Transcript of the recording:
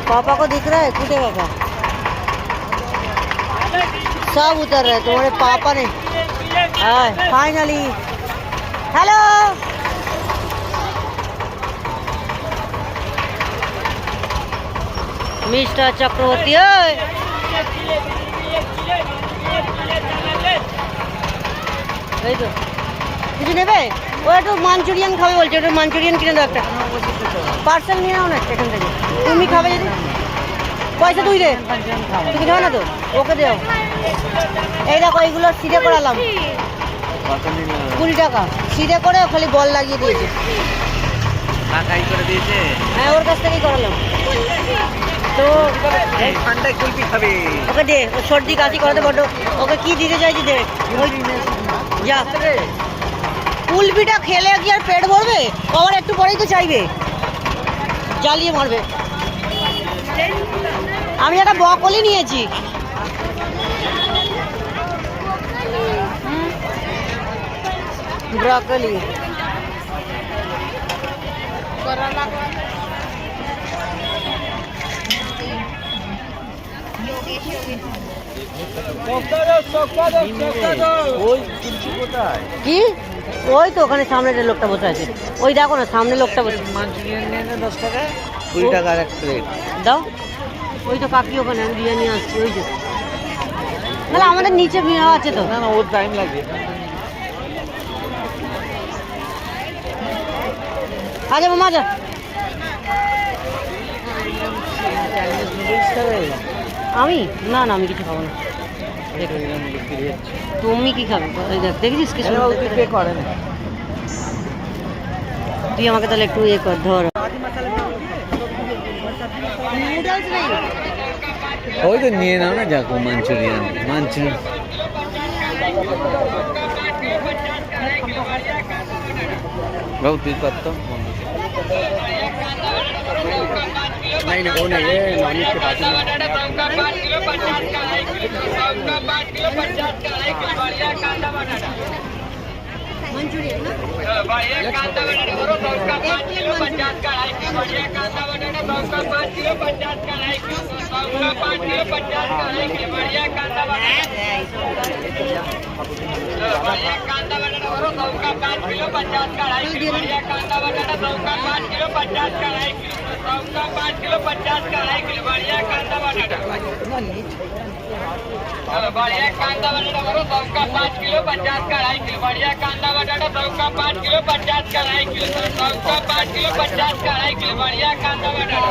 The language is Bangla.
पापा को दिख रहा है कूदे का सब उतर रहे तुम्हारे पापा ने फाइनली हेलो मिस्टर चक्रवर्ती এই তো কিছু নেবে ও একটু মাঞ্চুরিয়ান খাবে বলছে একটু মাঞ্চুরিয়ান কিনে দাও একটা পার্সেল নিয়ে নাও না এখান থেকে তুমি খাবে যদি পয়সা তুই দে তুমি খাবে না তো ওকে দেও এই দেখো এইগুলো সিধে করালাম 20 টাকা সিধে করে খালি বল লাগিয়ে দিয়েছে হ্যাঁ ওর কাছ থেকেই করালাম তো ঠান্ডায় কুলফি খাবে ওকে দে ও সর্দি কাশি করাতে বড্ড ওকে কি দিতে চাইছি দে যা কুলফিটা খেলে কি আর পেট ভরবে আবার একটু পরেই তো চাইবে জ্বালিয়ে মারবে আমি একটা বকলি নিয়েছি ব্রকলি কি ওই তো ওখানে সামনে যে লোকটা বসে আছে ওই দেখো না সামনে লোকটা বসে মাঞ্চুরিয়ান নিয়ে 10 টাকা 20 টাকার এক প্লেট দাও ওই তো কাকি ওখানে আমি বিরিয়ানি আসছি ওই যে না আমাদের নিচে বিয়ে আছে তো না না ওর টাইম লাগবে আচ্ছা মামা যা আমি না না আমি কিছু খাবো না তুমি কি খাবে দেখেছিস কি করে না তুই আমাকে তাহলে একটু ইয়ে কর ধর ওই তো নিয়ে নাও না যাকো মাঞ্চুরিয়ান बहुत दिल करता हूँ नहीं वो नहीं है नॉनवेज के बाजू में मंचूरियन ना बढ़िया कांदा बटाटा बरो 5 किलो 50 का 2 किलो बढ़िया कांदा बटाटा 5 किलो 50 का 2 किलो 5 किलो 50 का 2 किलो बढ़िया कांदा बटाटा बढ़िया कांदा बटाटा बरो 5 किलो 50 का 2 किलो बढ़िया कांदा बटाटा 5 किलो 50 का 2 किलो 5 किलो 50 का 2 किलो बढ़िया कांदा बटाटा बढ़िया कांदा बटाटा बरो 5 किलो 50 का 2 किलो बढ़िया कांदा बटाटा 5 किलो 50 का 2 किलो 5 किलो 50 का 2 किलो बढ़िया कांदा बटाटा